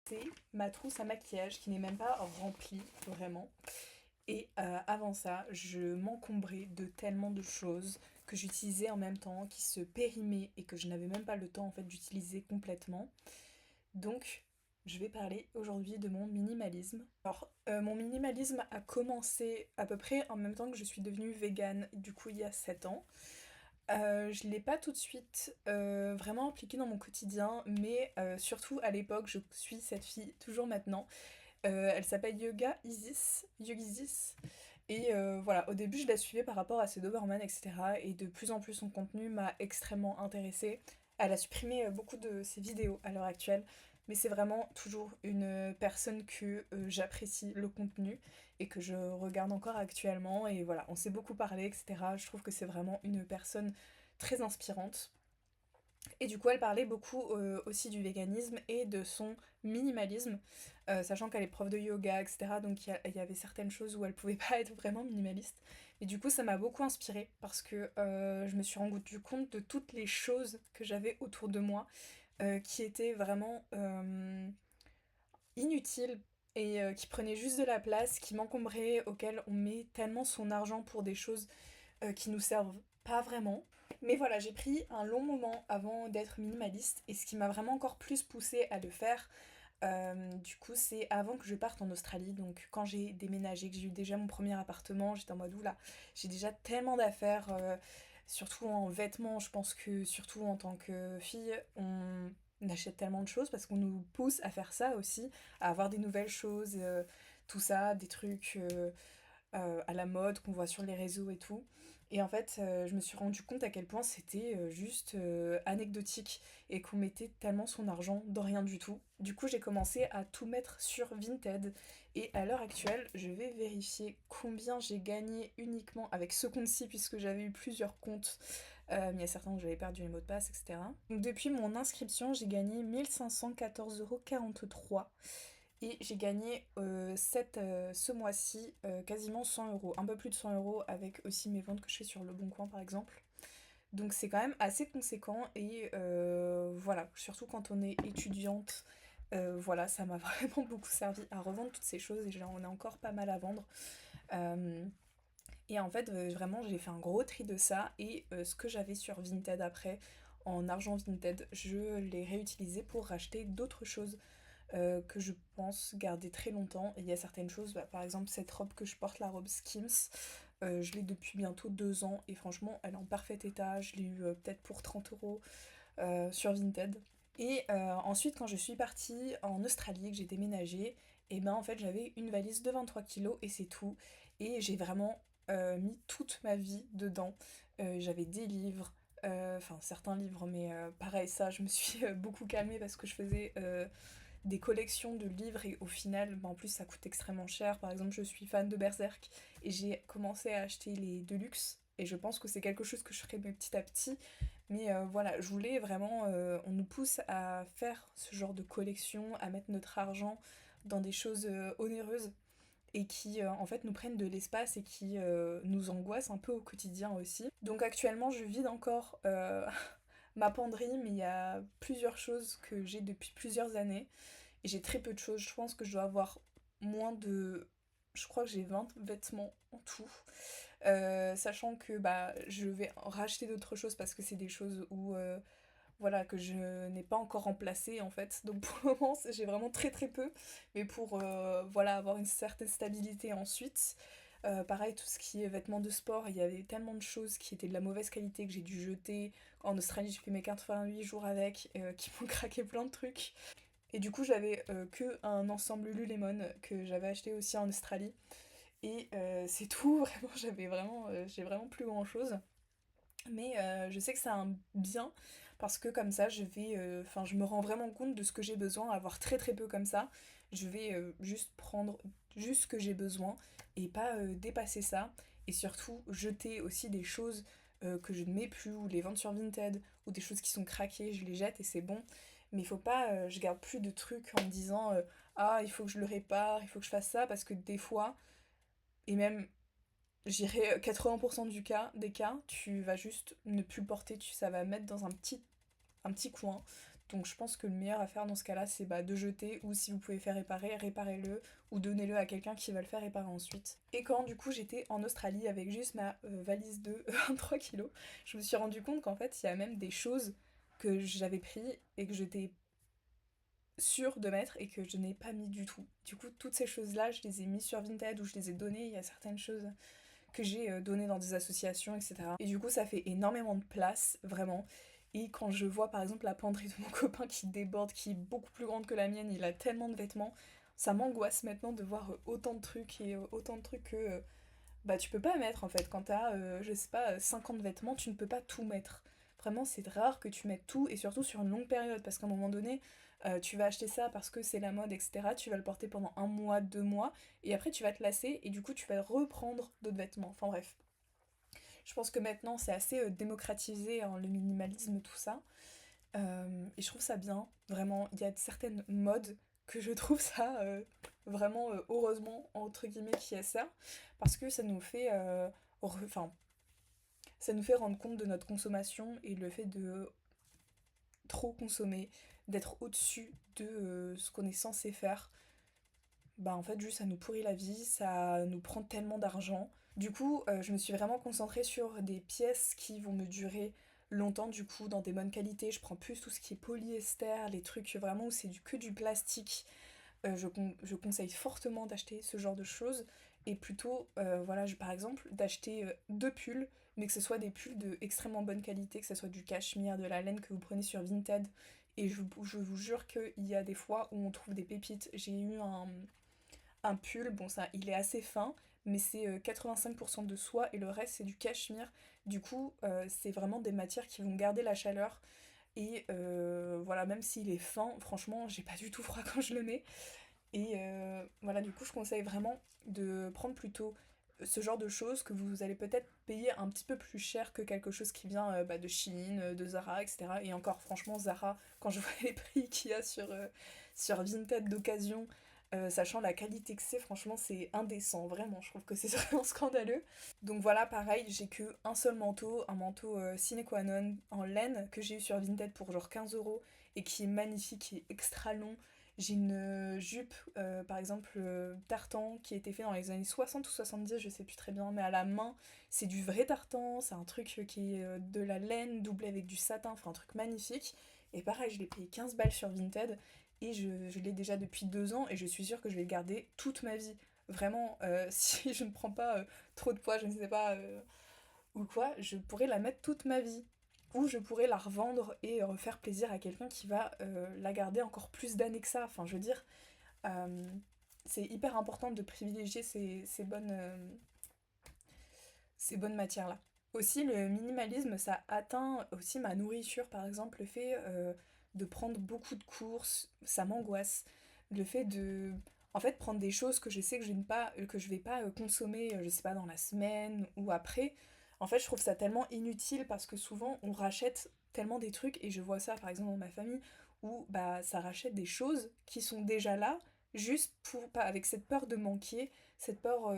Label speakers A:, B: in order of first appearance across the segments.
A: C'est ma trousse à maquillage qui n'est même pas remplie vraiment. Et avant ça, je m'encombrais de tellement de choses que j'utilisais en même temps, qui se périmaient et que je n'avais même pas le temps en fait d'utiliser complètement. Donc, je vais parler aujourd'hui de mon minimalisme. Alors, mon minimalisme a commencé à peu près en même temps que je suis devenue végane, du coup il y a 7 ans. Je l'ai pas tout de suite vraiment impliqué dans mon quotidien, mais surtout à l'époque, je suis cette fille toujours maintenant. Elle s'appelle Yogisis. Et voilà, au début, je la suivais par rapport à ses Doberman, etc. Et de plus en plus, son contenu m'a extrêmement intéressée. Elle a supprimé beaucoup de ses vidéos à l'heure actuelle, mais c'est vraiment toujours une personne que j'apprécie le contenu et que je regarde encore actuellement. Et voilà, on s'est beaucoup parlé, etc. Je trouve que c'est vraiment une personne très inspirante. Et du coup, elle parlait beaucoup aussi du véganisme et de son minimalisme, sachant qu'elle est prof de yoga, etc. Donc il y avait certaines choses où elle pouvait pas être vraiment minimaliste. Et du coup, ça m'a beaucoup inspirée parce que je me suis rendu compte de toutes les choses que j'avais autour de moi qui étaient vraiment inutiles et qui prenaient juste de la place, qui m'encombraient, auxquelles on met tellement son argent pour des choses qui nous servent pas vraiment. Mais voilà, j'ai pris un long moment avant d'être minimaliste et ce qui m'a vraiment encore plus poussée à le faire, du coup, c'est avant que je parte en Australie. Donc, quand j'ai déménagé, que j'ai eu déjà mon premier appartement, j'étais en mode oula, j'ai déjà tellement d'affaires, surtout en vêtements. Je pense que, surtout en tant que fille, on achète tellement de choses parce qu'on nous pousse à faire ça aussi, à avoir des nouvelles choses, tout ça, des trucs. À la mode qu'on voit sur les réseaux et tout. Et en fait, je me suis rendu compte à quel point c'était juste anecdotique et qu'on mettait tellement son argent dans rien du tout. Du coup, j'ai commencé à tout mettre sur Vinted et à l'heure actuelle, je vais vérifier combien j'ai gagné uniquement avec ce compte-ci puisque j'avais eu plusieurs comptes. Mais il y a certains où j'avais perdu les mots de passe, etc. Donc depuis mon inscription, j'ai gagné 1514,43 € et j'ai gagné ce mois-ci quasiment 100 €, un peu plus de 100 € avec aussi mes ventes que je fais sur Le Bon Coin par exemple. Donc c'est quand même assez conséquent et voilà, surtout quand on est étudiante, voilà, ça m'a vraiment beaucoup servi à revendre toutes ces choses et j'en ai encore pas mal à vendre. Euh, et en fait, vraiment, j'ai fait un gros tri de ça et ce que j'avais sur Vinted après, en argent Vinted, je l'ai réutilisé pour racheter d'autres choses que je pense garder très longtemps. Et il y a certaines choses, bah, par exemple cette robe que je porte, la robe Skims, je l'ai depuis bientôt 2 ans et franchement elle est en parfait état. Je l'ai eu peut-être pour 30 € sur Vinted. Et ensuite quand je suis partie en Australie, que j'ai déménagé, et ben en fait j'avais une valise de 23 kilos et c'est tout. Et j'ai vraiment mis toute ma vie dedans. J'avais des livres, enfin certains livres, mais pareil ça je me suis beaucoup calmée parce que je faisais des collections de livres et au final, bah, en plus ça coûte extrêmement cher. Par exemple, je suis fan de Berserk et j'ai commencé à acheter les Deluxe et je pense que c'est quelque chose que je ferai petit à petit. Mais voilà, je voulais vraiment, on nous pousse à faire ce genre de collection, à mettre notre argent dans des choses onéreuses et qui en fait nous prennent de l'espace et qui nous angoissent un peu au quotidien aussi. Donc actuellement je vide encore ma penderie, mais il y a plusieurs choses que j'ai depuis plusieurs années et j'ai très peu de choses. Je pense que je dois avoir moins de... Je crois que j'ai 20 vêtements en tout. Sachant que bah, je vais en racheter d'autres choses parce que c'est des choses où, voilà, que je n'ai pas encore remplacées en fait. Donc pour le moment, j'ai vraiment très très peu. Mais pour voilà, avoir une certaine stabilité ensuite. Pareil, tout ce qui est vêtements de sport, il y avait tellement de choses qui étaient de la mauvaise qualité que j'ai dû jeter. En Australie, j'ai fait mes 88 jours avec, qui m'ont craqué plein de trucs. Et du coup, j'avais que un ensemble Lululemon que j'avais acheté aussi en Australie. Et c'est tout, vraiment, j'ai vraiment plus grand chose. Mais je sais que c'est un bien parce que comme ça, enfin, je me rends vraiment compte de ce que j'ai besoin, avoir très très peu comme ça. Je vais juste prendre juste ce que j'ai besoin et pas dépasser ça. Et surtout, jeter aussi des choses que je ne mets plus ou les vendre sur Vinted ou des choses qui sont craquées, je les jette et c'est bon. Mais il faut pas, je garde plus de trucs en me disant ah, il faut que je le répare, il faut que je fasse ça parce que des fois, et même j'irai 80% des cas, tu vas juste ne plus le porter, ça va mettre dans un petit coin. Donc je pense que le meilleur à faire dans ce cas-là, c'est de jeter, ou si vous pouvez faire réparer, réparez-le, ou donnez-le à quelqu'un qui va le faire réparer ensuite. Et quand du coup j'étais en Australie avec juste ma valise de 23 kilos, je me suis rendu compte qu'en fait il y a même des choses que j'avais pris et que j'étais sûre de mettre et que je n'ai pas mis du tout. Du coup toutes ces choses-là, je les ai mis sur Vinted ou je les ai données. Il y a certaines choses que j'ai données dans des associations, etc. Et du coup ça fait énormément de place, vraiment. Et quand je vois par exemple la penderie de mon copain qui déborde, qui est beaucoup plus grande que la mienne, il a tellement de vêtements, ça m'angoisse maintenant de voir autant de trucs et autant de trucs que tu peux pas mettre en fait. Quand t'as, je sais pas, 50 vêtements, tu ne peux pas tout mettre. Vraiment, c'est rare que tu mettes tout et surtout sur une longue période parce qu'à un moment donné, tu vas acheter ça parce que c'est la mode, etc. Tu vas le porter pendant un mois, 2 mois et après tu vas te lasser et du coup tu vas reprendre d'autres vêtements. Enfin bref. Je pense que maintenant c'est assez démocratisé, hein, le minimalisme, tout ça. Et je trouve ça bien, vraiment. Il y a certaines modes que je trouve ça vraiment heureusement, entre guillemets, qu'il y a ça, parce que ça nous fait, enfin, ça nous fait rendre compte de notre consommation et le fait de trop consommer, d'être au-dessus de ce qu'on est censé faire. En fait, juste ça nous pourrit la vie, ça nous prend tellement d'argent. Du coup, je me suis vraiment concentrée sur des pièces qui vont me durer longtemps, du coup, dans des bonnes qualités. Je prends plus tout ce qui est polyester, les trucs vraiment où c'est que du plastique. Je conseille fortement d'acheter ce genre de choses. Et plutôt, voilà, par exemple, d'acheter 2 pulls, mais que ce soit des pulls de extrêmement bonne qualité, que ce soit du cachemire, de la laine que vous prenez sur Vinted. Et je vous jure qu'il y a des fois où on trouve des pépites. J'ai eu un pull, bon ça il est assez fin, mais c'est 85% de soie et le reste c'est du cachemire. Du coup c'est vraiment des matières qui vont garder la chaleur et voilà, même s'il est fin, franchement j'ai pas du tout froid quand je le mets. Et voilà, du coup je conseille vraiment de prendre plutôt ce genre de choses que vous allez peut-être payer un petit peu plus cher que quelque chose qui vient de Shein, de Zara, etc. Et encore, franchement, Zara, quand je vois les prix qu'il y a sur Vinted d'occasion, sachant la qualité que c'est, franchement, c'est indécent, vraiment. Je trouve que c'est vraiment scandaleux. Donc voilà, pareil, j'ai que un seul manteau, un manteau sine qua non en laine que j'ai eu sur Vinted pour genre 15 € et qui est magnifique, qui est extra long. J'ai une jupe, par exemple, tartan, qui a été fait dans les années 60 ou 70, je sais plus très bien, mais à la main, c'est du vrai tartan, c'est un truc qui est de la laine doublé avec du satin, enfin un truc magnifique. Et pareil, je l'ai payé 15 balles sur Vinted, et je l'ai déjà depuis 2 ans, et je suis sûre que je vais le garder toute ma vie. Vraiment, si je ne prends pas trop de poids, je ne sais pas, ou quoi, je pourrais la mettre toute ma vie. Ou je pourrais la revendre et refaire plaisir à quelqu'un qui va la garder encore plus d'années que ça. Enfin, je veux dire, euh, c'est hyper important de privilégier ces bonnes matières-là. Aussi, le minimalisme, ça atteint aussi ma nourriture, par exemple, le fait de prendre beaucoup de courses, ça m'angoisse. Le fait de, en fait, prendre des choses que je sais que je vais pas consommer, je sais pas, dans la semaine ou après. En fait, je trouve ça tellement inutile parce que souvent, on rachète tellement des trucs, et je vois ça, par exemple, dans ma famille, où ça rachète des choses qui sont déjà là, juste pour, pas, avec cette peur de manquer, cette peur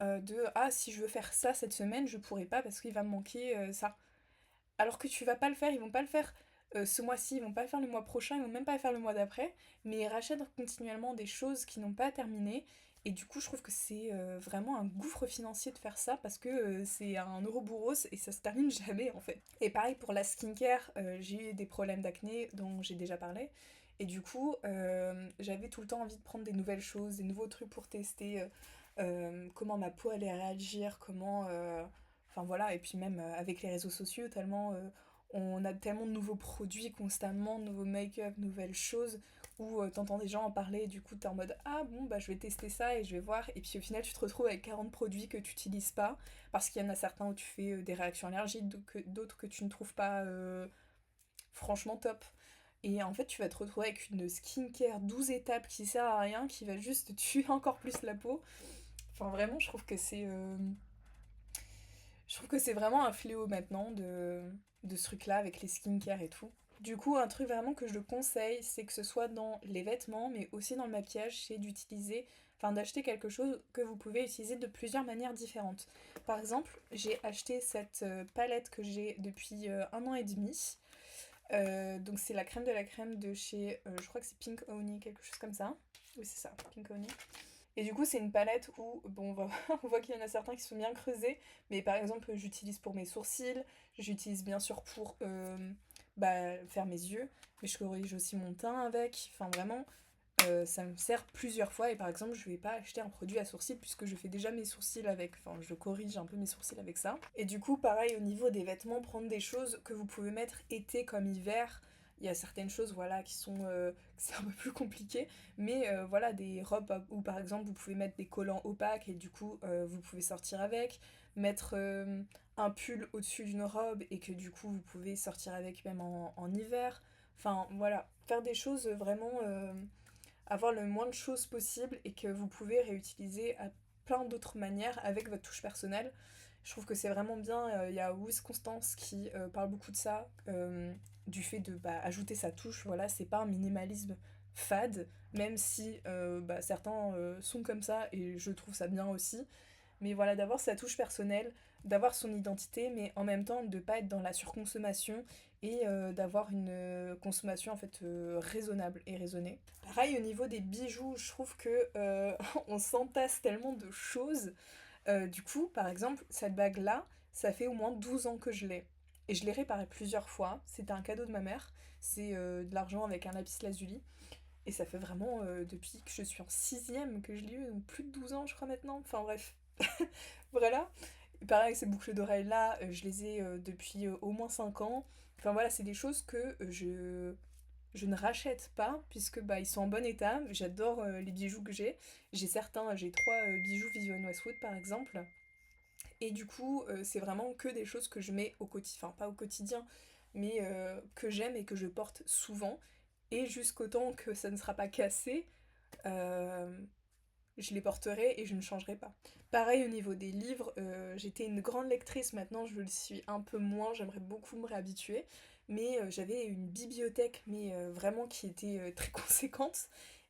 A: de ah, si je veux faire ça cette semaine, je pourrai pas parce qu'il va me manquer ça. Alors que tu vas pas le faire, ils vont pas le faire ce mois-ci, ils vont pas le faire le mois prochain, ils vont même pas le faire le mois d'après, mais ils rachètent continuellement des choses qui n'ont pas terminé. Et du coup, je trouve que c'est vraiment un gouffre financier de faire ça parce que c'est un Ouroboros et ça se termine jamais en fait. Et pareil pour la skincare, j'ai eu des problèmes d'acné dont j'ai déjà parlé. Et du coup, j'avais tout le temps envie de prendre des nouvelles choses, des nouveaux trucs pour tester comment ma peau allait réagir, comment... Enfin voilà, et puis même avec les réseaux sociaux, tellement on a tellement de nouveaux produits constamment, de nouveaux make-up, nouvelles choses, où t'entends des gens en parler, et du coup t'es en mode ah bon bah je vais tester ça et je vais voir, et puis au final tu te retrouves avec 40 produits que tu n'utilises pas, parce qu'il y en a certains où tu fais des réactions allergiques, d'autres que tu ne trouves pas franchement top. Et en fait, tu vas te retrouver avec une skincare 12 étapes qui sert à rien, qui va juste te tuer encore plus la peau. Enfin, vraiment, je trouve que c'est vraiment un fléau maintenant de ce truc-là avec les skincare et tout. Du coup, un truc vraiment que je conseille, c'est que ce soit dans les vêtements, mais aussi dans le maquillage, c'est d'utiliser, enfin d'acheter quelque chose que vous pouvez utiliser de plusieurs manières différentes. Par exemple, j'ai acheté cette palette que j'ai depuis 1 an et demi. Donc c'est la crème de la crème de chez, je crois que c'est Pink Honey, quelque chose comme ça. Oui, c'est ça, Pink Honey. Et du coup, c'est une palette où, bon, on voit qu'il y en a certains qui sont bien creusés, mais par exemple, j'utilise pour mes sourcils, j'utilise bien sûr pour bah, faire mes yeux, mais je corrige aussi mon teint avec. Enfin, vraiment, ça me sert plusieurs fois. Et par exemple, je vais pas acheter un produit à sourcils puisque je fais déjà mes sourcils avec. Enfin, je corrige un peu mes sourcils avec ça. Et du coup, pareil au niveau des vêtements, prendre des choses que vous pouvez mettre été comme hiver. Il y a certaines choses, voilà, qui sont c'est un peu plus compliqué, mais voilà, des robes où par exemple vous pouvez mettre des collants opaques et du coup vous pouvez sortir avec, mettre un pull au-dessus d'une robe et que du coup vous pouvez sortir avec même en hiver. Enfin voilà, faire des choses vraiment avoir le moins de choses possible et que vous pouvez réutiliser à plein d'autres manières avec votre touche personnelle. Je trouve que c'est vraiment bien. Il y a Wiz Constance qui parle beaucoup de ça, du fait de bah, ajouter sa touche. Voilà, c'est pas un minimalisme fade, même si bah, certains sont comme ça et je trouve ça bien aussi. Mais voilà, d'avoir sa touche personnelle, d'avoir son identité, mais en même temps de ne pas être dans la surconsommation et d'avoir une consommation en fait raisonnable et raisonnée. Pareil au niveau des bijoux, je trouve que on s'entasse tellement de choses. Du coup, par exemple, cette bague-là, ça fait au moins 12 ans que je l'ai. Et je l'ai réparée plusieurs fois. C'était un cadeau de ma mère. C'est de l'argent avec un lapis lazuli. Et ça fait vraiment depuis que je suis en sixième que je l'ai eu, donc plus de 12 ans je crois maintenant. Enfin bref, voilà. Pareil, ces boucles d'oreilles là, je les ai depuis au moins 5 ans. Enfin voilà, c'est des choses que je ne rachète pas puisque bah, ils sont en bon état. J'adore les bijoux que j'ai. J'ai certains, j'ai trois bijoux Vivienne Westwood par exemple. Et du coup, c'est vraiment que des choses que je mets au quotidien, enfin pas au quotidien, mais que j'aime et que je porte souvent. Et jusqu'au temps que ça ne sera pas cassé, euh, je les porterai et je ne changerai pas. Pareil au niveau des livres, j'étais une grande lectrice, maintenant je le suis un peu moins, j'aimerais beaucoup me réhabituer, mais j'avais une bibliothèque, mais vraiment qui était très conséquente.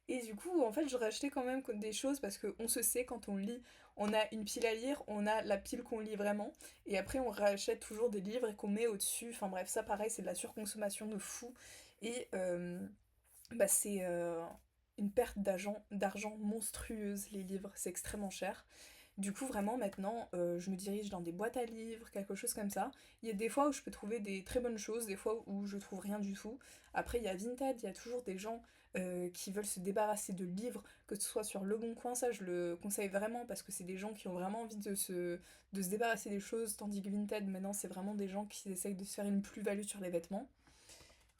A: Et du coup, en fait, je rachetais quand même des choses parce qu'on se sait quand on lit, on a une pile à lire, on a la pile qu'on lit vraiment, et après on rachète toujours des livres et qu'on met au-dessus. Enfin bref, ça pareil, c'est de la surconsommation de fou. Et bah, c'est une perte d'argent monstrueuse, les livres, c'est extrêmement cher. Du coup, vraiment, maintenant, je me dirige dans des boîtes à livres, quelque chose comme ça. Il y a des fois où je peux trouver des très bonnes choses, des fois où je trouve rien du tout. Après, il y a Vinted, il y a toujours des gens qui veulent se débarrasser de livres, que ce soit sur Le Bon Coin, ça je le conseille vraiment parce que c'est des gens qui ont vraiment envie de se débarrasser des choses, tandis que Vinted, maintenant, c'est vraiment des gens qui essayent de se faire une plus-value sur les vêtements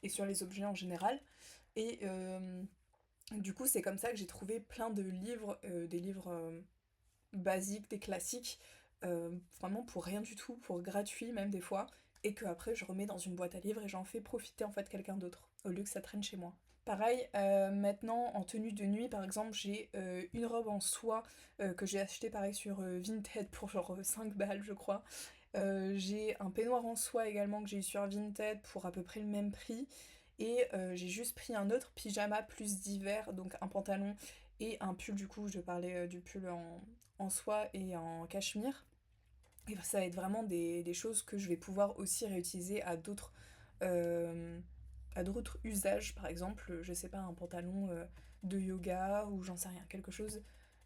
A: et sur les objets en général. Et du coup, c'est comme ça que j'ai trouvé plein de livres, des livres basiques, des classiques, vraiment pour rien du tout, pour gratuit même des fois, et que après je remets dans une boîte à livres et j'en fais profiter en fait quelqu'un d'autre, au lieu que ça traîne chez moi. Pareil, maintenant en tenue de nuit par exemple, j'ai une robe en soie que j'ai achetée pareil sur Vinted pour genre 5 balles je crois. J'ai un peignoir en soie également que j'ai eu sur Vinted pour à peu près le même prix. Et j'ai juste pris un autre pyjama plus d'hiver, donc un pantalon et un pull, du coup, je parlais du pull en soie et en cachemire. Et ça va être vraiment des choses que je vais pouvoir aussi réutiliser euh, à d'autres usages. Par exemple, je sais pas, un pantalon de yoga ou j'en sais rien, quelque chose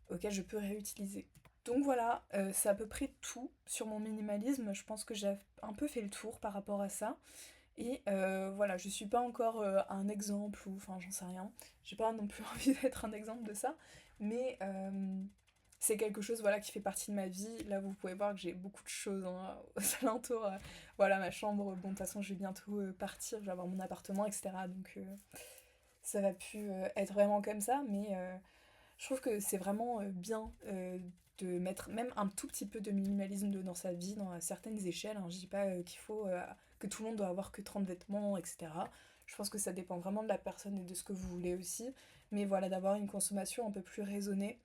A: auquel je peux réutiliser. Donc voilà, c'est à peu près tout sur mon minimalisme. Je pense que j'ai un peu fait le tour par rapport à ça. Et voilà, je suis pas encore un exemple ou enfin j'en sais rien. J'ai pas non plus envie d'être un exemple de ça, mais c'est quelque chose voilà qui fait partie de ma vie. Là vous pouvez voir que j'ai beaucoup de choses hein, aux alentours. Voilà ma chambre, bon de toute façon je vais bientôt partir, je vais avoir mon appartement, etc. Donc ça va plus être vraiment comme ça, mais je trouve que c'est vraiment bien de mettre même un tout petit peu de minimalisme dans sa vie, dans certaines échelles. Hein. Je dis pas qu'il faut que tout le monde doit avoir que 30 vêtements, etc. Je pense que ça dépend vraiment de la personne et de ce que vous voulez aussi. Mais voilà, d'avoir une consommation un peu plus raisonnée,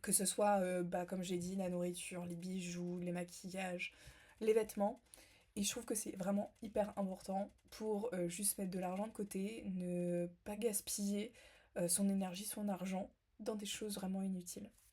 A: que ce soit, bah, comme j'ai dit, la nourriture, les bijoux, les maquillages, les vêtements. Et je trouve que c'est vraiment hyper important pour juste mettre de l'argent de côté, ne pas gaspiller son énergie, son argent dans des choses vraiment inutiles.